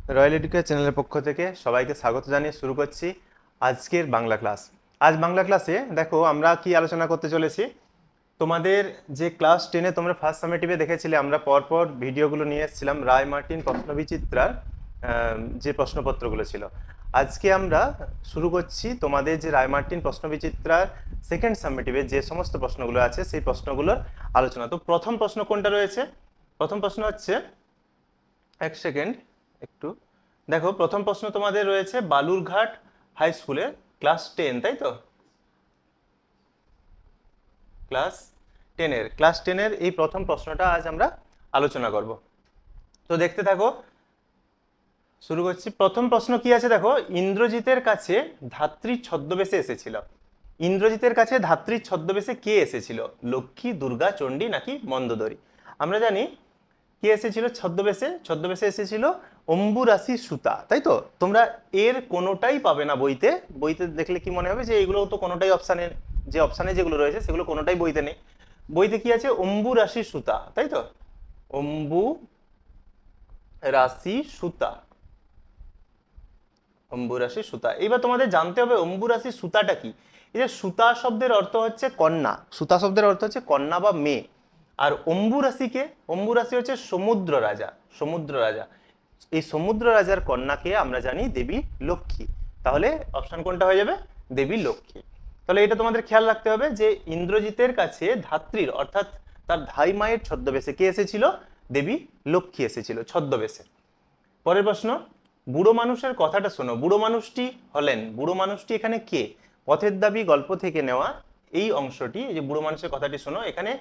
Royal education চ্যানেলের পক্ষ থেকে সবাইকে স্বাগত জানিয়ে শুরু করছি আজকের বাংলা ক্লাস। আজ বাংলা ক্লাসে দেখো আমরা কি আলোচনা করতে চলেছি। তোমাদের যে ক্লাস 10-এ তোমরা ফার্স্ট সামেটিভে দেখেছিলে, আমরা পরপর ভিডিওগুলো নিয়ে এসেছিলাম রায় মার্টিন প্রশ্নবিচিত্রার যে প্রশ্নপত্রগুলো ছিল। আজকে আমরা শুরু করছি তোমাদের যে রায় মার্টিন প্রশ্নবিচিত্রার সেকেন্ড সামেটিভে যে সমস্ত প্রশ্নগুলো আছে সেই প্রশ্নগুলোর আলোচনা। তো প্রথম প্রশ্ন কোনটা রয়েছে? প্রথম প্রশ্ন হচ্ছে, এক সেকেন্ড একটু দেখো, প্রথম প্রশ্ন তোমাদের রয়েছে বালুরঘাট হাই স্কুলের ক্লাস 10, তাই তো? ক্লাস টেনের এই প্রথম প্রশ্নটা আজ আমরা আলোচনা করব। তো দেখতে থাকো, শুরু করছি। প্রথম প্রশ্ন কি আছে দেখো, ইন্দ্রজিতের কাছে ধাত্রীর ছদ্মবেশে এসেছিল। ইন্দ্রজিতের কাছে ধাত্রীর ছদ্মবেশে কে এসেছিল? লক্ষ্মী, দুর্গা, চণ্ডী নাকি মন্দোদরী? আমরা জানি কে এসেছিল ছদ্মবেশে। ছদ্মবেশে এসেছিল অম্বুরাশি সুতা, তাই তো? তোমরা এর কোনোটাই পাবে না বইতে। বইতে দেখলে কি মনে হবে যে এগুলো তো কোনোটাই অপশানে, যে অপশানে যেগুলো রয়েছে সেগুলো কোনোটাই বইতে নেই। বইতে কি আছে? অম্বুরাশি সুতা, তাই তো? অম্বু রাশি সুতা, অম্বুরাশি সুতা। এইবার তোমাদের জানতে হবে অম্বুরাশি সুতাটা কি। এই যে সুতা শব্দের অর্থ হচ্ছে কন্যা, সুতা শব্দের অর্থ হচ্ছে কন্যা বা মেয়ে। আর অম্বুরাশিকে, অম্বুরাশি হচ্ছে সমুদ্র রাজা, সমুদ্র রাজা। এই সমুদ্র রাজার কন্যাকে আমরা জানি দেবী লক্ষ্মী। তাহলে অপশন কোনটা হয়ে যাবে? দেবী লক্ষ্মী। তাহলে এটা তোমাদের খেয়াল রাখতে হবে যে ইন্দ্রজিতের কাছে ধাত্রীর অর্থাৎ তার ধাই মায়ের ছদ্মবেশে কে এসেছিল? দেবী লক্ষ্মী এসেছিল ছদ্মবেশে। পরের প্রশ্ন, বুড়ো মানুষের কথাটা শোনো। বুড়ো মানুষটি হলেন, বুড়ো মানুষটি এখানে কে? পথের দাবি গল্প থেকে নেওয়া এই অংশটি, এই যে বুড়ো মানুষের কথাটি শোনো, এখানে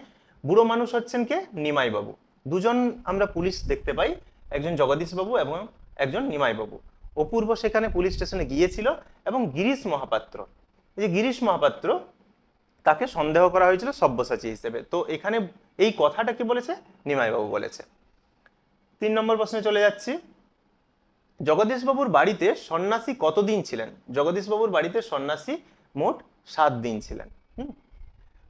বুড়ো মানুষ হচ্ছেন কে? নিমাই বাবু। দুজন আমরা পুলিশ দেখতে পাই, একজন জগদীশ বাবু এবং একজন নিমাই বাবু। অপূর্ব সেখানে পুলিশ স্টেশনে গিয়েছিল এবং গিরিশ মহাপাত্র, এই যে গিরিশ মহাপাত্র, তাকে সন্দেহ করা হয়েছিল সব্যসাচী হিসেবে। তো এখানে এই কথাটা কি বলেছে? নিমাই বাবু বলেছে। 3 নম্বর প্রশ্নে চলে যাচ্ছি। জগদীশবাবুর বাড়িতে সন্ন্যাসী কতদিন ছিলেন? জগদীশবাবুর বাড়িতে সন্ন্যাসী মোট 7 দিন ছিলেন।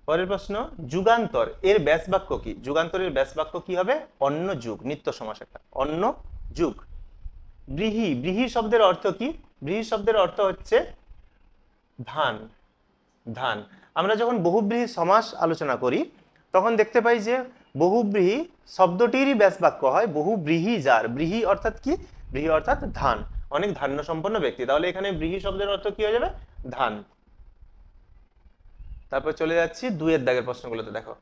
পরের প্রশ্ন, যুগান্তর এর ব্যাস বাক্য কি? যুগান্তরের ব্যাস বাক্য কি হবে? অন্য যুগ, নিত্য সমাস একটা, অন্য যুগ। ব্রীহি, ব্রীহি শব্দের অর্থ কি? ব্রীহি শব্দের অর্থ হচ্ছে ধান, ধান। আমরা যখন বহুব্রীহি সমাস আলোচনা করি তখন দেখতে পাই যে বহুব্রীহি শব্দটিরই ব্যাস বাক্য হয় বহুব্রীহি যার। ব্রীহি অর্থাৎ কি? ব্রীহি অর্থাৎ ধান, অনেক ধান্য সম্পন্ন ব্যক্তি। তাহলে এখানে ব্রীহি শব্দের অর্থ কি হয়ে যাবে? ধান। তারপর চলে যাচ্ছি 2-এর দাগের প্রশ্নগুলোতে। দেখো,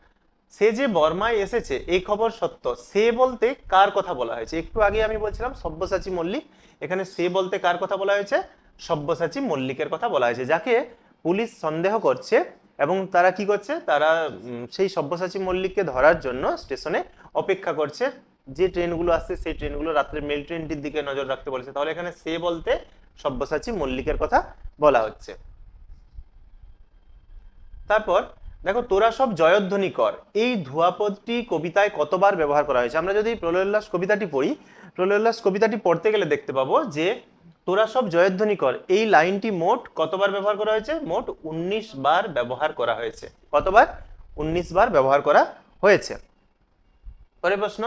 সে যে বর্মায় এসেছে এই খবর সত্য। সে বলতে কার কথা বলা হয়েছে? একটু আগে আমি বলছিলাম সব্যসাচী মল্লিক, এখানে সে বলতে কার কথা বলা হয়েছে? সব্যসাচী মল্লিকের কথা বলা হয়েছে, যাকে পুলিশ সন্দেহ করছে। এবং তারা কি করছে? তারা সেই সব্যসাচী মল্লিককে ধরার জন্য স্টেশনে অপেক্ষা করছে। যে ট্রেনগুলো আসছে সেই ট্রেনগুলো, রাত্রে মেল ট্রেনটির দিকে নজর রাখতে বলেছে। তাহলে এখানে সে বলতে সব্যসাচী মল্লিকের কথা বলা হচ্ছে। তারপর দেখো, তোরা সব জয়ধ্বনি কর, এই ধুয়াপদটি কবিতায় কতবার ব্যবহার করা হয়েছে? আমরা যদি প্রলয়োল্লাস কবিতাটি পড়ি, প্রলয়োল্লাস কবিতাটি পড়তে গেলে দেখতে পাবো যে তোরা সব জয়ধ্বনি কর এই লাইনটি মোট কতবার ব্যবহার করা হয়েছে? মোট 19 বার ব্যবহার করা হয়েছে। কতবার? 19 বার ব্যবহার করা হয়েছে। পরের প্রশ্ন,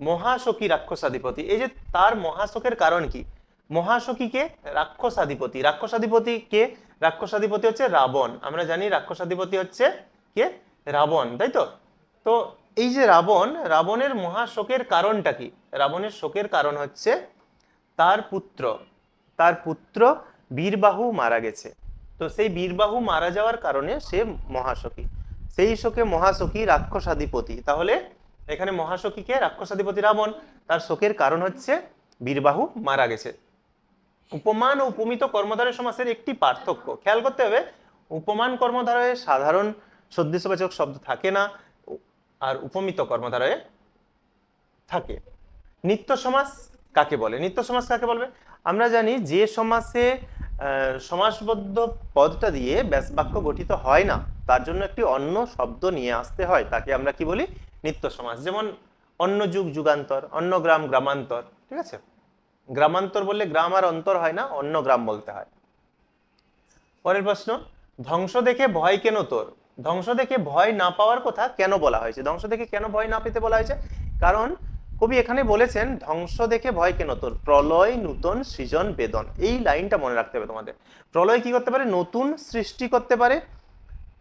মহাশকী রাক্ষসাধিপতি, এই যে তার মহাশকের কারণ কি? মহাশকীকে রাক্ষসাধিপতি, রাক্ষসাধিপতি কে? রাক্ষসাধিপতি হচ্ছে রাবণ। আমরা জানি রাক্ষসাধিপতি হচ্ছে কে? রাবণ, তাই তো? তো এই যে রাবণ, রাবণের মহাশোকের কারণটা কি? রাবণের শোকের কারণ হচ্ছে তার পুত্র, তার পুত্র বীরবাহু মারা গেছে। তো সেই বীরবাহু মারা যাওয়ার কারণে সে মহাশোকী, সেই শোকে মহাশোকী রাক্ষসাধিপতি। তাহলে এখানে মহাশোকীকে রাক্ষসাধিপতি রাবণ, তার শোকের কারণ হচ্ছে বীরবাহু মারা গেছে। উপমান ও উপমিত কর্মধারয় সমাসের একটি পার্থক্য খেয়াল করতে হবে। উপমান কর্মধারয়ে সাধারণ সদৃশবাচক শব্দ থাকে না, আর উপমিত কর্মধারয়ে থাকে। নিত্য সমাস কাকে বলে? নিত্য সমাস কাকে বলবে? আমরা জানি যে সমাসে সমাসবদ্ধ পদটা দিয়ে ব্যাস বাক্য গঠিত হয় না, তার জন্য একটি অন্য শব্দ নিয়ে আসতে হয়, তাকে আমরা কি বলি? নিত্য সমাস। যেমন অন্য যুগ, যুগান্তর, অন্য গ্রাম, গ্রামান্তর। ঠিক আছে, গ্রামান্তর বললে গ্রাম আর অন্তর হয় না, অন্য গ্রাম বলতে হয়। পরের প্রশ্ন, ধ্বংস দেখে ভয় কেন তোর? ধ্বংস দেখে ভয় না পাওয়ার কথা কেন বলা হয়েছে? ধ্বংস দেখে কেন ভয় না পেতে বলা হয়েছে? কারণ কবি এখানে বলেছেন ধ্বংস দেখে ভয় কেন তোর, প্রলয় নূতন সৃজন বেদন। এই লাইনটা মনে রাখতে হবে তোমাদের। প্রলয় কি করতে পারে? নতুন সৃষ্টি করতে পারে।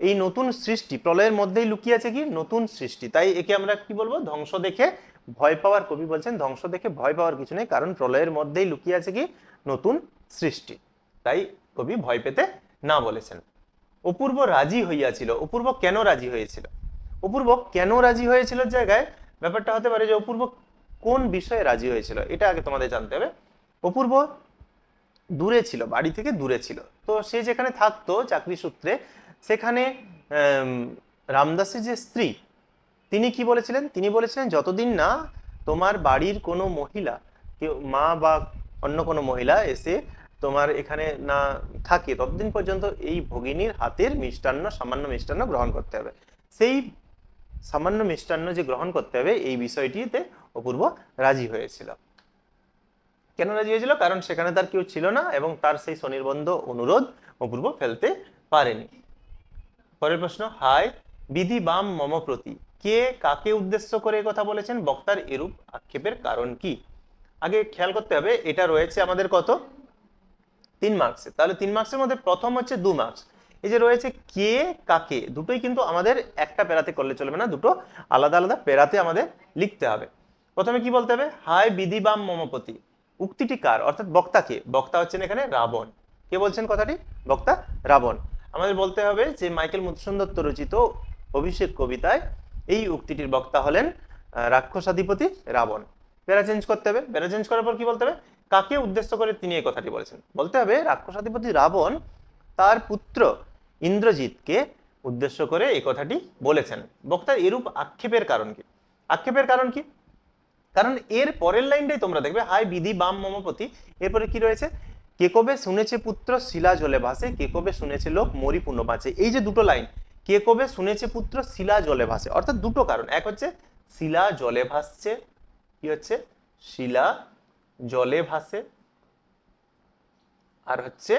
এই নতুন সৃষ্টি, প্রলয়ের মধ্যেই লুকিয়ে আছে কি? নতুন সৃষ্টি। তাই একে আমরা কি বলবো? ধ্বংস দেখে ভয় পাওয়ার, কবি বলছেন ধ্বংস দেখে ভয় পাওয়ার কিছু নেই, কারণ প্রলয়ের মধ্যেই লুকিয়ে আছে কি? নতুন সৃষ্টি। তাই কবি ভয় পেতে না বলেছেন। অপূর্ব রাজি হইয়াছিল। অপূর্ব কেন রাজি হয়েছিল? অপূর্ব কেন রাজি হয়েছিল জায়গায় ব্যাপারটা হতে পারে যে অপূর্ব কোন বিষয়ে রাজি হয়েছিল, এটা আগে তোমাদের জানতে হবে। অপূর্ব দূরে ছিল, বাড়ি থেকে দূরে ছিল। তো সে যেখানে থাকতো চাকরি সূত্রে, সেখানে রামদাসের যে স্ত্রী, তিনি কি বলেছিলেন? তিনি বলেছিলেন যতদিন না তোমার বাড়ির কোনো মহিলা, কেউ মা বা অন্য কোনো মহিলা এসে তোমার এখানে না থাকে, ততদিন পর্যন্ত এই ভগিনীর হাতের মিষ্টান্ন, সামান্য মিষ্টান্ন গ্রহণ করতে হবে। সেই সামান্য মিষ্টান্ন যে গ্রহণ করতে হবে, এই বিষয়টিতে অপূর্ব রাজি হয়েছিল। কেন রাজি হয়েছিল? কারণ সেখানে তার কেউ ছিল না এবং তার সেই স্বনির্বন্ধ অনুরোধ অপূর্ব ফেলতে পারেনি। পরের প্রশ্ন, হায় বিধি বাম মম প্রতি। কে কাকে উদ্দেশ্য করে কথা বলেছেন? বক্তার এরূপ আক্ষেপের কারণ কি? আগে খেয়াল করতে হবে, এটা রয়েছে আমাদের কত? 3 মার্কসে। তাহলে 3 মার্কসের মধ্যে প্রথম হচ্ছে 2 মার্কস। এই যে রয়েছে কে কাকে, দুটোই কিন্তু আমাদের একটা প্যারাতে করলে চলবে না, দুটো আলাদা আলাদা প্যারাতে আমাদের লিখতে হবে। প্রথমে কি বলতে হবে? হায় বিধি বাম মমপতি। উক্তিটি কার? অর্থাৎ বক্তাকে। বক্তা হচ্ছেন এখানে রাবণ। কে বলছেন কথাটি? বক্তা রাবণ। আমাদের বলতে হবে যে মাইকেল মধুসূদন দত্ত রচিত অভিষেক কবিতায় এই উক্তিটির বক্তা হলেন রাক্ষসাধিপতি রাবণ। প্যারা চেঞ্জ করতে হবে। প্যারা চেঞ্জ করার পর কি বলতে হবে? কাকে উদ্দেশ্য করে তিনি এই কথাটি বলেছেন? বলতে হবে রাক্ষসাধিপতি রাবণ তার পুত্র ইন্দ্রজিৎকে উদ্দেশ্য করে এই কথাটি বলেছেন। বক্তার এরূপ আক্ষেপের কারণ কি? আক্ষেপের কারণ কি? কারণ এর পরের লাইনটাই তোমরা দেখবে, হায় বিধি বাম মমপতি। এরপরে কি রয়েছে? কে কবে শুনেছে পুত্র শিলা জলে ভাসে, কে কবে শুনেছে লোক মরি পুণ্য বাঁচে। এই যে দুটো লাইন, কে কবে শুনেছে পুত্র শিলা জলে ভাসে, অর্থাৎ দুটো কারণ। এক হচ্ছে শিলা জলে ভাসছে, কি হচ্ছে? শিলা জলে ভাসে। আর হচ্ছে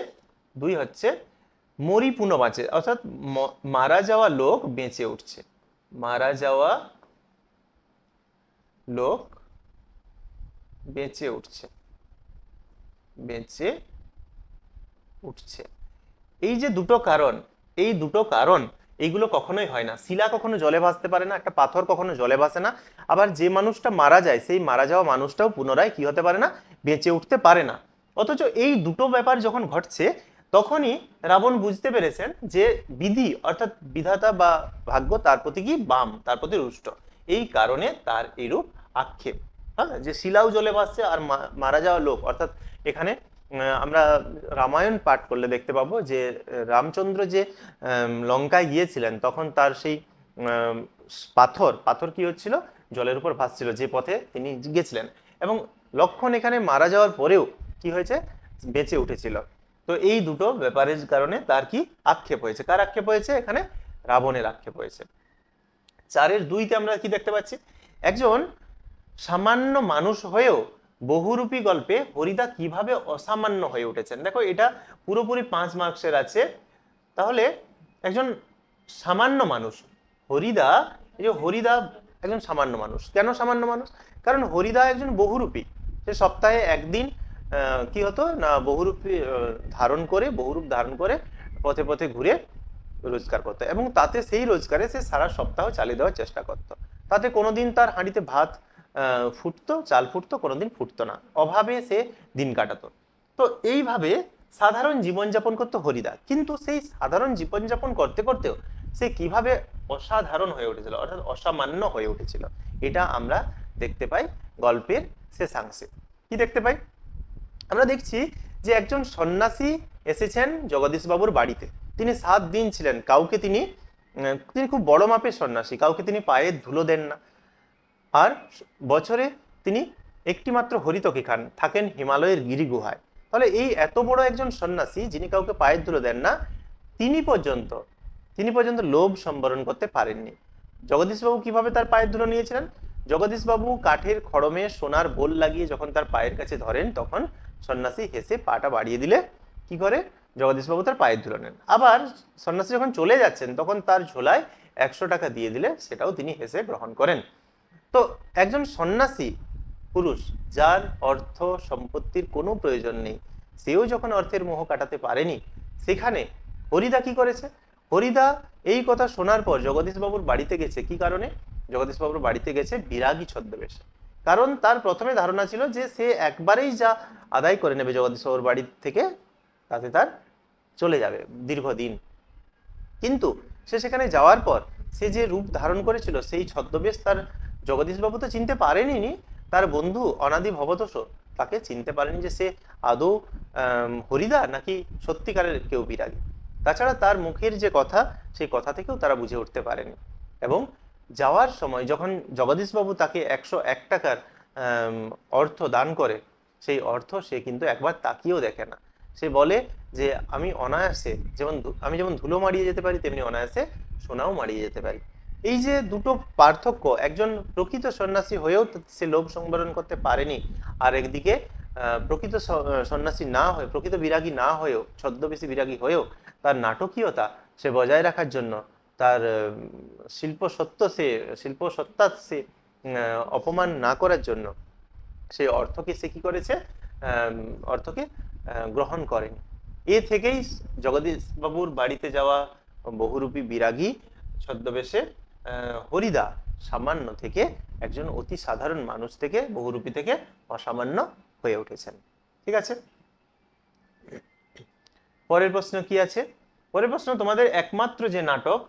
2 হচ্ছে মরি পুণ্য বাঁচে, অর্থাৎ মারা যাওয়া লোক বেঁচে উঠছে। মারা যাওয়া লোক বেঁচে উঠছে, বেঁচে উঠছে। এই যে দুটো কারণ, এই দুটো কারণ, এইগুলো কখনোই হয় না। শিলা কখনো জলে ভাসতে পারে না, একটা পাথর কখনো জলে ভাসে না। আবার যে মানুষটা মারা যায়, সেই মারা যাওয়া মানুষটাও পুনরায় কি হতে পারে না? বেঁচে উঠতে পারে না। অথচ এই দুটো ব্যাপার যখন ঘটছে, তখনই রাবণ বুঝতে পেরেছেন যে বিধি অর্থাৎ বিধাতা বা ভাগ্য তার প্রতি কি? বাম, তার প্রতি রুষ্ট। এই কারণে তার এইরূপ আক্ষেপ। হ্যাঁ, যে শিলাও জলে ভাসছে আর মারা যাওয়া লোক, অর্থাৎ এখানে আমরা রামায়ণ পাঠ করলে দেখতে পাবো যে রামচন্দ্র যে লঙ্কায় গিয়েছিলেন, তখন তার সেই পাথর পাথর কি হচ্ছিল? জলের উপর ভাসছিল, যে পথে তিনি গেছিলেন। এবং লক্ষণ এখানে মারা যাওয়ার পরেও কি হয়েছে? বেঁচে উঠেছিল। তো এই দুটো ব্যাপারের কারণে তার কি আক্ষেপ হয়েছে? কার আক্ষেপ হয়েছে? এখানে রাবণের আক্ষেপ হয়েছে। 4-এর 2-তে আমরা কি দেখতে পাচ্ছি? একজন সামান্য মানুষ হয়েও বহুরূপী গল্পে হরিদা কিভাবে অসামান্য হয়ে উঠেছেন। দেখো, এটা পুরোপুরি 5 মার্কসের আছে। তাহলে একজন সামান্য মানুষ হরিদা, এই যে হরিদা একজন সামান্য মানুষ। কেন সামান্য মানুষ? কারণ হরিদা একজন বহুরূপী। সে সপ্তাহে একদিন কি হতো না, বহুরূপী ধারণ করে, বহুরূপ ধারণ করে পথে পথে ঘুরে রোজগার করতো, এবং তাতে সেই রোজগারে সে সারা সপ্তাহ চালিয়ে দেওয়ার চেষ্টা করতো। তাতে কোনোদিন তার হাঁড়িতে ভাত ফুটতো, চাল ফুটতো, কোনোদিন ফুটতো না, অভাবে সে দিন কাটাতো। তো এইভাবে সাধারণ জীবনযাপন করতো হরিদা। কিন্তু সেই সাধারণ জীবনযাপন করতে করতেও সে কিভাবে অসাধারণ হয়ে উঠেছিল, অর্থাৎ অসামান্য হয়ে উঠেছিল, এটা আমরা দেখতে পাই গল্পের শেষাংশে। কি দেখতে পাই? আমরা দেখছি যে একজন সন্ন্যাসী এসেছেন জগদীশবাবুর বাড়িতে। তিনি 7 দিন ছিলেন। কাউকে তিনি খুব বড় মাপের সন্ন্যাসী, কাউকে তিনি পায়ে ধুলো দেন না। আর বছরে তিনি একটি মাত্র হরিতকি খান, থাকেন হিমালয়ের গিরি গুহায়। তাহলে এই এত বড় একজন সন্ন্যাসী, যিনি কাউকে পায়ের ধুলো দেন না, তিনি পর্যন্ত লোভ সম্বরণ করতে পারেননি। জগদীশবাবু কিভাবে তার পায়ের ধুলো নিয়েছিলেন? জগদীশবাবু কাঠের খড়মে সোনার বোল লাগিয়ে যখন তার পায়ের কাছে ধরেন, তখন সন্ন্যাসী হেসে পাটা বাড়িয়ে দিলে কি করে? জগদীশবাবু তার পায়ের ধুলো নেন। আবার সন্ন্যাসী যখন চলে যাচ্ছেন, তখন তার ঝোলায় 100 টাকা দিয়ে দিলে সেটাও তিনি হেসে গ্রহণ করেন। তো একজন সন্ন্যাসী পুরুষ, যার অর্থ সম্পত্তির কোনো প্রয়োজন নেই, সেও যখন অর্থের মোহ কাটাতে পারেনি, সেখানে হরিদা কি করেছে? হরিদা এই কথা শোনার পর জগদীশবাবুর বাড়িতে গেছে। কি কারণে জগদীশবাবুর বাড়িতে গেছে? বিরাগী ছদ্মবেশে। কারণ তার প্রথমে ধারণা ছিল যে সে একবারেই যা আদায় করে নেবে জগদীশবাবুর বাড়ি থেকে, তাতে তার চলে যাবে দীর্ঘদিন। কিন্তু সে সেখানে যাওয়ার পর সে যে রূপ ধারণ করেছিল, সেই ছদ্মবেশ তার জগদীশবাবু তো চিনতে পারেনি। তার বন্ধু অনাদি ভবতোষ তাকে চিনতে পারেনি যে সে আদৌ হরিদা নাকি সত্যিকারের কেউ বিরাগী। তাছাড়া তার মুখের যে কথা, সেই কথা থেকেও তারা বুঝে উঠতে পারেনি। এবং যাওয়ার সময় যখন জগদীশবাবু তাকে 101 টাকার অর্থ দান করে, সেই অর্থ সে কিন্তু একবার তাকিয়েও দেখে না। সে বলে যে আমি অনায়াসে আমি যেমন ধুলো মারিয়ে যেতে পারি, তেমনি অনায়াসে সোনাও মারিয়ে যেতে পারি। এই যে দুটো পার্থক্য, একজন প্রকৃত সন্ন্যাসী হয়েও সে লোভ সংবরণ করতে পারেনি, আর একদিকে প্রকৃত সন্ন্যাসী না হয়ে, প্রকৃত বিরাগী না হয়েও, ছদ্মবেশী বিরাগী হয়েও তার নাটকীয়তা সে বজায় রাখার জন্য, তার শিল্প সত্তা সে অপমান না করার জন্য সেই অর্থকে সে কি করেছে? অর্থকে গ্রহণ করেনি। এ থেকেই জগদীশ বাবুর বাড়িতে যাওয়া বহুরূপী বিরাগী ছদ্মবেশে হরিদা সামান্য থেকে একজন অতি সাধারণ মানুষ থেকে, বহুরূপী থেকে অসামান্য হয়ে উঠেছেন। ঠিক আছে, পরের প্রশ্ন কি আছে? পরের প্রশ্ন তোমাদের একমাত্র যে নাটক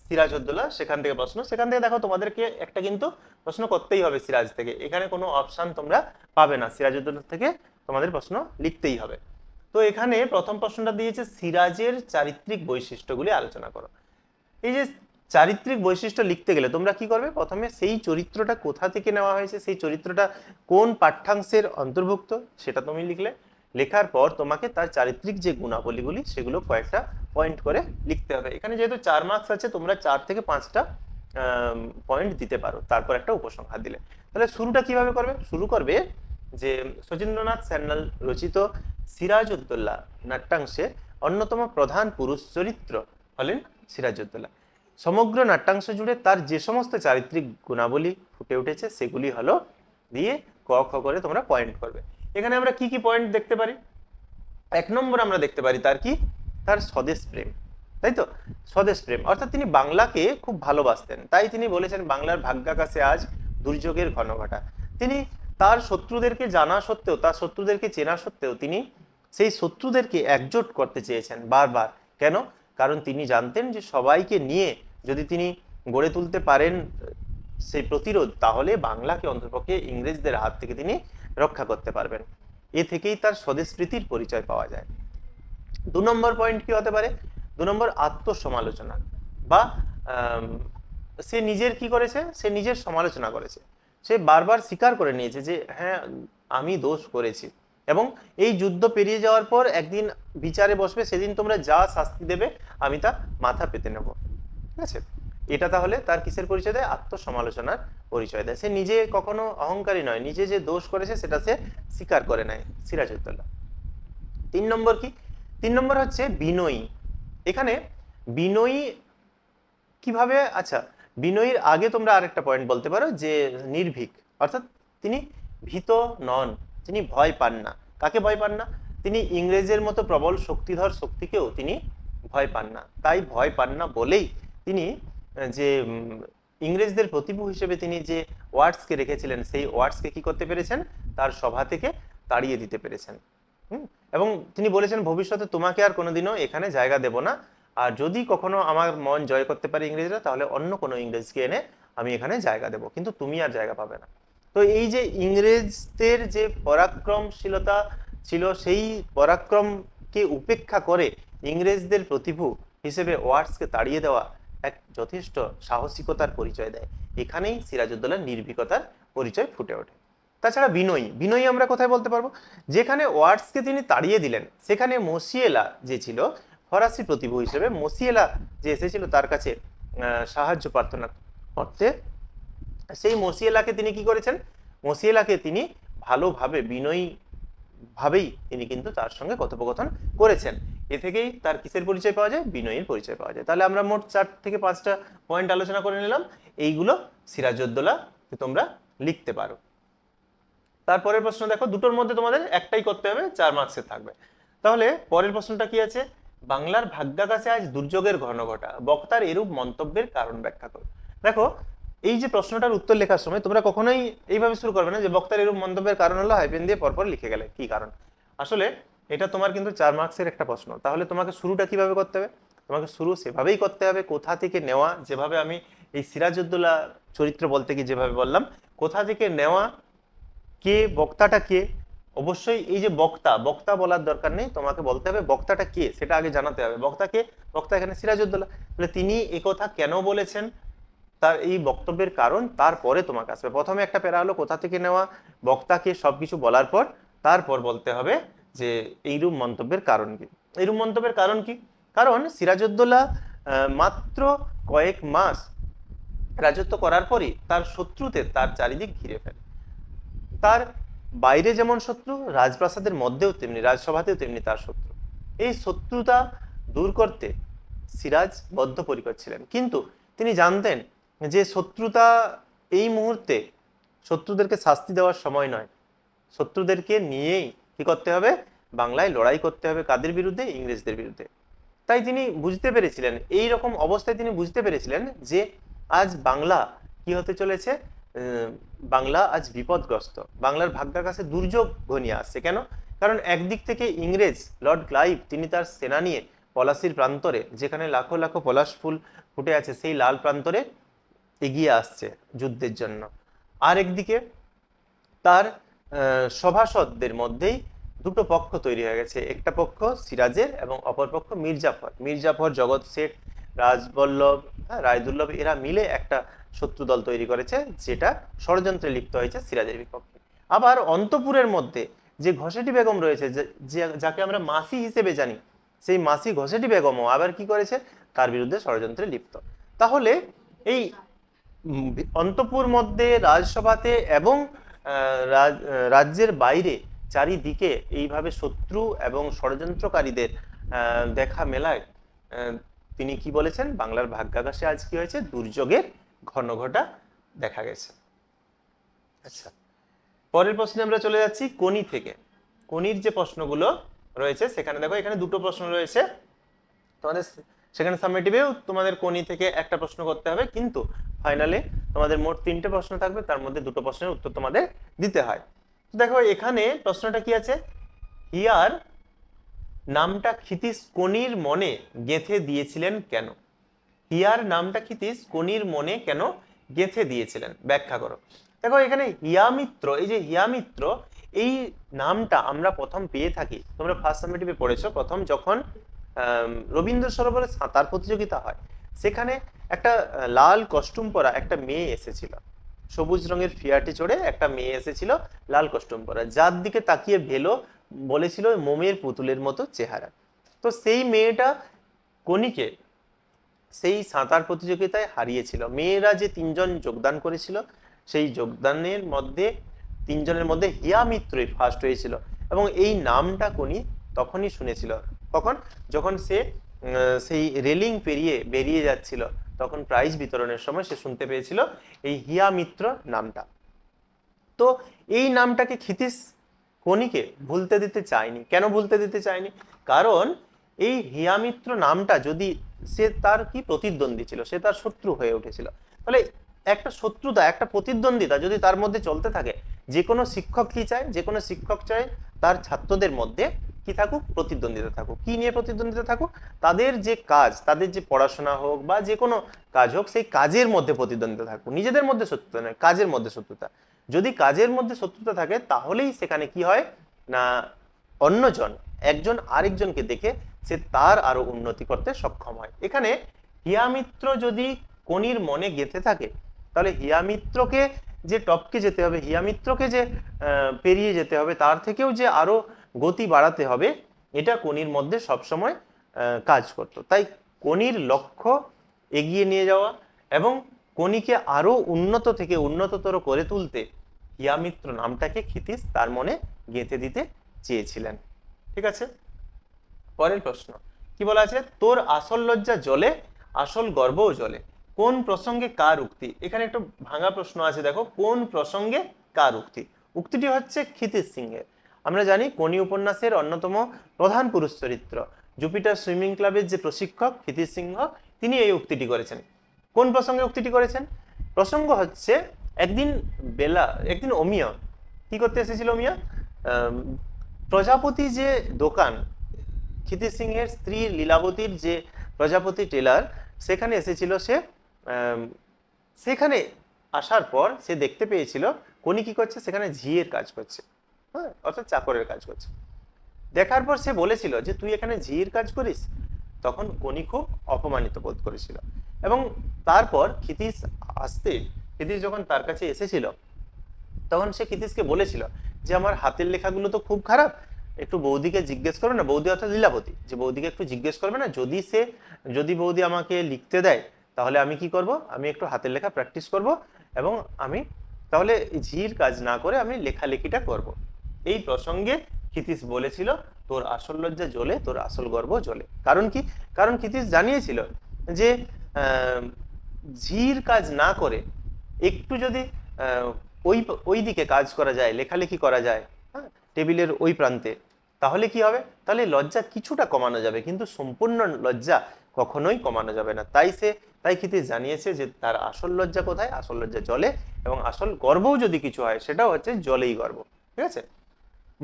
সিরাজউদ্দৌলা, সেখান থেকে প্রশ্ন। সেখান থেকে দেখো, তোমাদেরকে একটা কিন্তু প্রশ্ন করতেই হবে সিরাজ থেকে, এখানে কোনো অপশন তোমরা পাবে না, সিরাজউদ্দৌলা থেকে তোমাদের প্রশ্ন লিখতেই হবে। তো এখানে প্রথম প্রশ্নটা দিয়েছে সিরাজের চারিত্রিক বৈশিষ্ট্যগুলি আলোচনা করো। এই যে চারিত্রিক বৈশিষ্ট্য লিখতে গেলে তোমরা কি করবে? প্রথমে সেই চরিত্রটা কোথা থেকে নেওয়া হয়েছে, সেই চরিত্রটা কোন পাঠ্যাংশের অন্তর্ভুক্ত, সেটা তুমি লিখলে। লেখার পর তোমাকে তার চারিত্রিক যে গুণাবলীগুলি, সেগুলো কয়েকটা পয়েন্ট করে লিখতে হবে। এখানে যেহেতু 4 মার্কস আছে, তোমরা 4 থেকে 5টা পয়েন্ট দিতে পারো, তারপর একটা উপসংহার দিলে। তাহলে শুরুটা কিভাবে করবে? শুরু করবে যে সচিন্দ্রনাথ সান্যাল রচিত সিরাজউদ্দৌলা নাট্যাংশে অন্যতম প্রধান পুরুষ চরিত্র হলেন সিরাজউদ্দৌলা। সমগ্র নাট্যাংশ জুড়ে তার যে সমস্ত চারিত্রিক গুণাবলী ফুটে উঠেছে, সেগুলি হলো দিয়ে ক খ করে তোমরা পয়েন্ট করবে। এখানে আমরা কি কি পয়েন্ট দেখতে পারি? 1 নম্বর আমরা দেখতে পারি তার কি? তার স্বদেশ প্রেম। তাই তো, স্বদেশ প্রেম অর্থাৎ তিনি বাংলাকে খুব ভালোবাসতেন। তাই তিনি বলেছেন, বাংলার ভাগ্যাকাশে আজ দুর্যোগের ঘনঘটা। তিনি তার শত্রুদেরকে জানা সত্ত্বেও, তার শত্রুদেরকে চেনা সত্ত্বেও, তিনি সেই শত্রুদেরকে একজোট করতে চেয়েছেন বারবার। কেন? কারণ তিনি জানতেন যে সবাইকে নিয়ে যদি তিনি গড়ে তুলতে পারেন সেই প্রতিরোধ, তাহলে বাংলাকে অন্ততপক্ষে ইংরেজদের হাত থেকে তিনি রক্ষা করতে পারবেন। এ থেকেই তার স্বদেশপ্রীতির পরিচয় পাওয়া যায়। 2 নম্বর পয়েন্ট কি হতে পারে? 2 নম্বর আত্মসমালোচনা, বা সে নিজের কি করেছে? সে নিজের সমালোচনা করেছে। সে বারবার স্বীকার করে নিয়েছে যে হ্যাঁ, আমি দোষ করেছি, এবং এই যুদ্ধ পেরিয়ে যাওয়ার পর একদিন বিচারে বসবে, সেদিন তোমরা যা শাস্তি দেবে আমি তা মাথা পেতে নেব। ঠিক আছে, এটা তাহলে তার কিসের পরিচয় দেয়? আত্মসমালোচনার পরিচয় দেয়। সে নিজে কখনো অহংকারী নয়, নিজে যে দোষ করেছে সেটা সে স্বীকার করে নেয় সিরাজউদ্দৌলা। 3 নম্বর কি? 3 নম্বর হচ্ছে বিনয়ী। এখানে বিনয়ী কিভাবে? আচ্ছা, বিনয়ীর আগে তোমরা আরেকটা পয়েন্ট বলতে পারো যে নির্ভীক, অর্থাৎ তিনি ভীত নন, তিনি ভয় পান না। কাকে ভয় পান না? তিনি ইংরেজের মতো প্রবল শক্তিধর শক্তিকেও তিনি ভয় পান না। তাই ভয় পান না বলেই তিনি যে ইংরেজদের প্রতিভু হিসেবে তিনি যে ওয়ার্ডসকে রেখেছিলেন, সেই ওয়ার্ডসকে কি করতে পেরেছেন? তার সভা থেকে তাড়িয়ে দিতে পেরেছেন। এবং তিনি বলেছেন, ভবিষ্যতে তোমাকে আর কোনোদিনও এখানে জায়গা দেব না, আর যদি কখনো আমার মন জয় করতে পারে ইংরেজরা, তাহলে অন্য কোনো ইংরেজকে এনে আমি এখানে জায়গা দেব, কিন্তু তুমি আর জায়গা পাবে না। তো এই যে ইংরেজদের যে পরাক্রমশীলতা ছিল, সেই পরাক্রমকে উপেক্ষা করে ইংরেজদের প্রতিভু হিসেবে ওয়ার্ডসকে তাড়িয়ে দেওয়া এক যথেষ্ট সাহসিকতার পরিচয় দেয়। এখানেই সিরাজউদ্দৌলার নির্ভীকতার পরিচয় ফুটে ওঠে। তাছাড়া বিনয়ী, বিনয়ী আমরা কোথায় বলতে পারবো? যেখানে ওয়ার্ডসকে তিনি তাড়িয়ে দিলেন, সেখানে মসিয়েলা যে ছিল ফরাসি প্রতিভু হিসেবে, মসিয়েলা যে এসেছিল তার কাছে সাহায্য প্রার্থনা করতে, সেই মসিয়েলাকে তিনি কি করেছেন? মসিয়েলাকে তিনি ভালোভাবে, বিনয়ী ভাবেই তিনি কিন্তু তার সঙ্গে কথোপকথন করেছেন। এ থেকেই তার কিসের পরিচয় পাওয়া যায়? বিনয়ীর পরিচয় পাওয়া যায়। তাহলে আমরা মোট 4 থেকে 5টা পয়েন্ট আলোচনা করে নিলাম। এইগুলো সিরাজউদ্দৌলা তোমরা লিখতে পারো। তারপরের প্রশ্ন দেখো, দুটোর মধ্যে তোমাদের একটাই করতে হবে, 4 মার্কসের থাকবে। তাহলে পরের প্রশ্নটা কি আছে, বাংলার ভাগ্যাকাশে আজ দুর্যোগের ঘন ঘটা, বক্তার এরূপ মন্তব্যের কারণ ব্যাখ্যা করো। দেখো, এই যে প্রশ্নটার উত্তর লেখার সময় তোমরা কখনোই এইভাবে শুরু করবে না যে বক্তার এরূপ মন্তব্যের কারণ হলো হাইফেন দিয়ে পরপর লিখে গেলে কি কারণ। আসলে এটা তোমার কিন্তু 4 মার্কসের একটা প্রশ্ন। তাহলে তোমাকে শুরুটা কিভাবে করতে হবে, তোমাকে শুরু সেভাবেই করতে হবে, কোথা থেকে নেওয়া, যেভাবে আমি এই সিরাজউদ্দৌলা চরিত্র বলতে গিয়ে যেভাবে বললাম, কোথা থেকে নেওয়া, কে বক্তাটা কে। অবশ্যই এই যে বক্তা, বক্তা বলার দরকার নেই, তোমাকে বলতে হবে বক্তাটা কে, সেটা আগে জানাতে হবে। বক্তা কে? বক্তা এখানে সিরাজউদ্দৌলা। তাহলে তিনি একথা কেন বলেছেন, তার এই বক্তব্যের কারণ, তারপরে তোমাকে আসবে। প্রথমে একটা প্যারা হলো কোথা থেকে নেওয়া, বক্তাকে, সবকিছু বলার পর তারপর বলতে হবে যে এইরূপ মন্তব্যের কারণ কি। এইরূপ মন্তব্যের কারণ কি? কারণ সিরাজউদ্দৌলা মাত্র কয়েক মাস রাজত্ব করার পরই তার শত্রুতে তার চারিদিক ঘিরে ফেলে। তার বাইরে যেমন শত্রু, রাজপ্রাসাদের মধ্যেও তেমনি, রাজসভাতেও তেমনি তার শত্রু। এই শত্রুতা দূর করতে সিরাজ বদ্ধপরিকর ছিলেন, কিন্তু তিনি জানতেন যে শত্রুতা এই মুহূর্তে শত্রুদেরকে শাস্তি দেওয়ার সময় নয়, শত্রুদেরকে নিয়েই কি করতে হবে, বাংলায় লড়াই করতে হবে। কাদের বিরুদ্ধে? ইংরেজদের বিরুদ্ধে। তাই তিনি বুঝতে পেরেছিলেন, এই রকম অবস্থায় তিনি বুঝতে পেরেছিলেন যে আজ বাংলা কি হতে চলেছে, বাংলা আজ বিপদগ্রস্ত, বাংলার ভাগ্যের কাছে দুর্যোগ ঘনিয়ে আসছে। কেন? কারণ একদিক থেকে ইংরেজ লর্ড ক্লাইভ তিনি তার সেনা নিয়ে পলাশির প্রান্তরে, যেখানে লাখো লাখো পলাশ ফুল ফুটে আছে, সেই লাল প্রান্তরে এগিয়ে আসছে যুদ্ধের জন্য। আর একদিকে তার সভাসদদের মধ্যেই দুটো পক্ষ তৈরি হয়ে গেছে, একটা পক্ষ সিরাজের এবং অপর পক্ষ মির্জাফর। মির্জাফর, জগৎ শেঠ, রাজবল্লভ, রায়দুল্লভ, এরা মিলে একটা শত্রু দল তৈরি করেছে, যেটা ষড়যন্ত্রে লিপ্ত হয়েছে সিরাজের বিপক্ষে। আবার অন্তপুরের মধ্যে যে ঘসেটি বেগম রয়েছে, যাকে আমরা মাসি হিসেবে জানি, সেই মাসি ঘসেটি বেগমও আবার কি করেছে, তার বিরুদ্ধে ষড়যন্ত্রে লিপ্ত। তাহলে এই অন্তপুর মধ্যে, রাজসভাতে এবং রাজ্যের বাইরে চারিদিকে এইভাবে শত্রু এবং ষড়যন্ত্রকারীদের দেখা মেলায় তিনি কি বলেছেন, বাংলার ভাগ্যাকাশে আজ কি হয়েছে, দুর্যোগের ঘন ঘটা দেখা গেছে। আচ্ছা, পরের প্রশ্নে আমরা চলে যাচ্ছি কোনি থেকে। কোনির যে প্রশ্নগুলো রয়েছে সেখানে দেখো, এখানে দুটো প্রশ্ন রয়েছে তোমাদের, সেখানে সাবমিটিভেও তোমাদের কোনি থেকে একটা প্রশ্ন করতে হবে, কিন্তু ফাইনালে তোমাদের মোট 3টে প্রশ্ন থাকবে, তার মধ্যে দুটো প্রশ্নের উত্তর তোমাদের দিতে হয়। দেখো এখানে প্রশ্নটা কি আছে, হিয়ার নামটা ক্ষিতিশ কোনির মনে গেঁথে দিয়েছিলেন কেন? হিয়ার নামটা ক্ষিতিশ কোনির মনে কেন গেঁথে দিয়েছিলেন, ব্যাখ্যা করো। দেখো এখানে হিয়ামিত্র, এই যে হিয়ামিত্র, এই নামটা আমরা প্রথম পেয়ে থাকি, তোমরা ফার্স্ট সাবমিটিভে পড়েছো, প্রথম যখন রবীন্দ্র সরোবরে সাঁতার প্রতিযোগিতা হয়, সেখানে একটা লাল কস্টিউম পরা একটা মেয়ে এসেছিল, সবুজ রঙের ফিয়াটে চড়ে একটা মেয়ে এসেছিল লাল কস্টিউম পরা, যার দিকে তাকিয়ে ভেলো বলেছিল মোমের পুতুলের মতো চেহারা। তো সেই মেয়েটা কোনিকে সেই সাঁতার প্রতিযোগিতায় হারিয়েছিল। মেয়েরা যে 3জন যোগদান করেছিল, সেই যোগদানের মধ্যে 3জনের মধ্যে হিয়া মিত্রই ফার্স্ট হয়েছিল, এবং এই নামটা কোনি তখনই শুনেছিল। কখন? যখন সে সেই রেলিং পেরিয়ে বেরিয়ে যাচ্ছিল, তখন প্রাইজ বিতরণের সময় সে শুনতে পেয়েছিল এই হিয়া মিত্র নামটা। তো এই নামটাকে ক্ষিতিশ কোনিকে ভুলতে দিতে চায়নি। কেন ভুলতে দিতে চায়নি? কারণ এই হিয়ামিত্র নামটা, যদি সে তার কি প্রতিদ্বন্দ্বী ছিল, সে তার শত্রু হয়ে উঠেছিল, তাহলে একটা শত্রুতা, একটা প্রতিদ্বন্দ্বিতা যদি তার মধ্যে চলতে থাকে, যে কোনো শিক্ষক কি চায়, যে কোনো শিক্ষক চায় তার ছাত্রদের মধ্যে কি থাকুক, প্রতিদ্বন্দ্বিতা থাকুক। কি নিয়ে প্রতিদ্বন্দ্বিতা থাকুক? তাদের যে কাজ, তাদের যে পড়াশোনা হোক বা যে কোনো কাজ হোক, সেই কাজের মধ্যে প্রতিদ্বন্দ্বিতা থাকুক, নিজেদের মধ্যে শত্রুতা নয়, কাজের মধ্যে শত্রুতা। যদি কাজের মধ্যে শত্রুতা থাকে, তাহলেই সেখানে কি হয় না, অন্যজন একজন আরেকজনকে দেখে সে তার আরো উন্নতি করতে সক্ষম হয়। এখানে হিয়ামিত্র যদি কোনির মনে গেঁথে থাকে, তাহলে হিয়ামিত্রকে যে টপকে যেতে হবে, হিয়ামিত্রকে যে পেরিয়ে যেতে হবে, তার থেকেও যে আরো গতি বাড়াতে হবে, এটা কোনির মধ্যে সবসময় কাজ করত। তাই কোনির লক্ষ্য এগিয়ে নিয়ে যাওয়া এবং কোনিকে আরো উন্নত থেকে উন্নততর করে তুলতে হিয়ামিত্র নামটাকে ক্ষিতিশ তার মনে গেঁথে দিতে চেয়েছিলেন। ঠিক আছে, পরের প্রশ্ন কি বলা আছে, তোর আসল লজ্জা জলে আসল গর্বও জলে, কোন প্রসঙ্গে কার উক্তি? এখানে একটু ভাঙা প্রশ্ন আছে, দেখো কোন প্রসঙ্গে কার উক্তি। উক্তিটি হচ্ছে ক্ষিতিশ সিংহের। আমরা জানি কোনি উপন্যাসের অন্যতম প্রধান পুরুষ চরিত্র জুপিটার সুইমিং ক্লাবের যে প্রশিক্ষক ক্ষিতিশ সিংহ, তিনি এই উক্তিটি করেছেন। কোন প্রসঙ্গে উক্তিটি করেছেন? প্রসঙ্গ হচ্ছে একদিন অমিয় কি করতে এসেছিল? অমিয় প্রজাপতি যে দোকান, ক্ষিতিশ সিংহের স্ত্রী লীলাবতীর যে প্রজাপতি টেলার, সেখানে এসেছিল সে। সেখানে আসার পর সে দেখতে পেয়েছিল কোনি কি করছে, সেখানে ঝিয়ের কাজ করছে, হ্যাঁ, অর্থাৎ চাকরের কাজ করছে। দেখার পর সে বলেছিল যে তুই এখানে ঝিয়ের কাজ করিস। তখন কোনি খুব অপমানিত বোধ করেছিল এবং তারপর ক্ষিতিশ যখন তার কাছে এসেছিল তখন সে ক্ষিতিশকে বলেছিল যে আমার হাতের লেখাগুলো তো খুব খারাপ, একটু বৌদিকে জিজ্ঞেস করবে না, বৌদি অর্থাৎ লীলাবতী, যে বৌদিকে একটু জিজ্ঞেস করবে না, যদি বৌদি আমাকে লিখতে দেয় তাহলে আমি কি করব, আমি একটু হাতের লেখা প্র্যাকটিস করব এবং আমি তাহলে ঝির কাজ না করে আমি লেখালেখিটা করব। এই প্রসঙ্গে ক্ষিতিশ বলেছিল তোর আসল লজ্জা জ্বলে, তোর আসল গর্ব জ্বলে। কারণ কি? কারণ ক্ষিতিশ জানিয়েছিল যে ঝির কাজ না করে একটু যদি ওই দিকে কাজ করা যায়, লেখালেখি করা যায়, হ্যাঁ, টেবিলের ওই প্রান্তে, তাহলে কি হবে? তাহলে লজ্জা কিছুটা কমানো যাবে, কিন্তু সম্পূর্ণ লজ্জা কখনোই কমানো যাবে না। তাই ক্ষিতিশ জানিয়েছে যে তার আসল লজ্জা কোথায়? আসল লজ্জা জলে, এবং আসল গর্বও যদি কিছু হয় সেটাও হচ্ছে জলেই গর্ব। ঠিক আছে?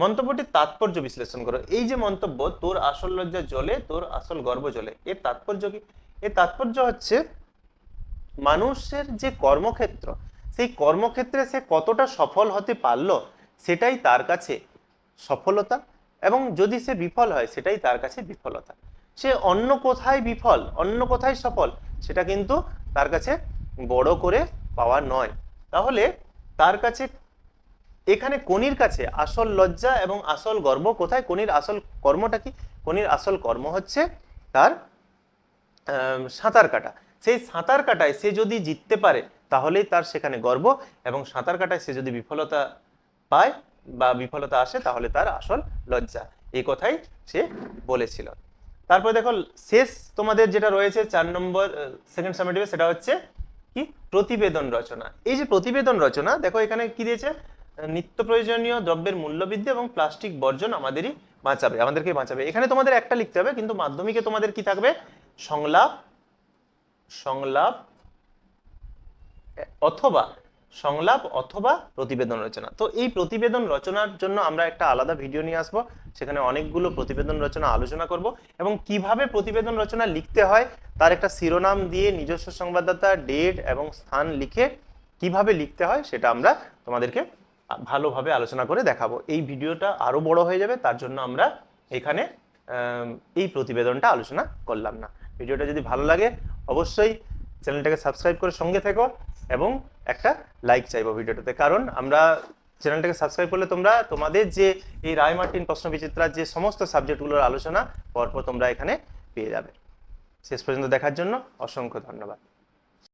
মন্তব্যটির তাৎপর্য বিশ্লেষণ করো। এই যে মন্তব্য তোর আসল লজ্জা জলে, তোর আসল গর্ব জলে, এর তাৎপর্য কি? এর তাৎপর্য হচ্ছে মানুষের যে কর্মক্ষেত্র, সেই কর্মক্ষেত্রে সে কতটা সফল হতে পারলো সেটাই তার কাছে সফলতা, এবং যদি সে বিফল হয় সেটাই তার কাছে বিফলতা। সে অন্য কোথায় বিফল, অন্য কোথায় সফল, সেটা কিন্তু তার কাছে বড় করে পাওয়া নয়। তাহলে তার কাছে এখানে কোনির কাছে আসল লজ্জা এবং আসল গর্ব কোথায়? কোনির আসল কর্মটা কি? কোনির আসল কর্ম হচ্ছে তার সাঁতার কাটা। সেই সাঁতার কাটায় সে যদি জিততে পারে তাহলেই তার সেখানে গর্ব, এবং সাঁতার কাটায় সে যদি বিফলতা পায় বা বিফলতা আসে তাহলে তার আসল লজ্জা। এই কথাই সে বলেছিল। তারপরে দেখো শেষ তোমাদের যেটা রয়েছে 4 নম্বর সেকেন্ড সামেটিভে, সেটা হচ্ছে কি? প্রতিবেদন রচনা। এই যে প্রতিবেদন রচনা, দেখো এখানে কি দিয়েছে? নিত্য প্রয়োজনীয় দ্রব্যের মূল্যবৃদ্ধি এবং প্লাস্টিক বর্জন আমাদেরকে বাঁচাবে। এখানে তোমাদের একটা লিখতে হবে, কিন্তু মাধ্যমিকে তোমাদের কি থাকবে? সংলাপ অথবা প্রতিবেদন রচনা। তো এই প্রতিবেদন রচনার জন্য আমরা একটা আলাদা ভিডিও নিয়ে আসবো, সেখানে অনেকগুলো প্রতিবেদন রচনা আলোচনা করব, এবং কিভাবে প্রতিবেদন রচনা লিখতে হয় তার একটা শিরোনাম দিয়ে নিজস্ব সংবাদদাতা, ডেট এবং স্থান লিখে কিভাবে লিখতে হয় সেটা আমরা তোমাদেরকে ভালোভাবে আলোচনা করে দেখাবো। এই ভিডিওটা আরো বড় হয়ে যাবে, তার জন্য আমরা এখানে এই প্রতিবেদনটা আলোচনা করলাম না। ভিডিওটা যদি ভালো লাগে অবশ্যই চ্যানেলটাকে সাবস্ক্রাইব করে সঙ্গে থেকো, এবং একটা লাইক চাইবো ভিডিওটাতে, কারণ আমরা চ্যানেলটাকে সাবস্ক্রাইব করলে তোমাদের যে এই রায় মার্টিন প্রশ্নবিচিত্রার যে সমস্ত সাবজেক্টগুলোর আলোচনা পরপর তোমরা এখানে পেয়ে যাবে। শেষ পর্যন্ত দেখার জন্য অসংখ্য ধন্যবাদ।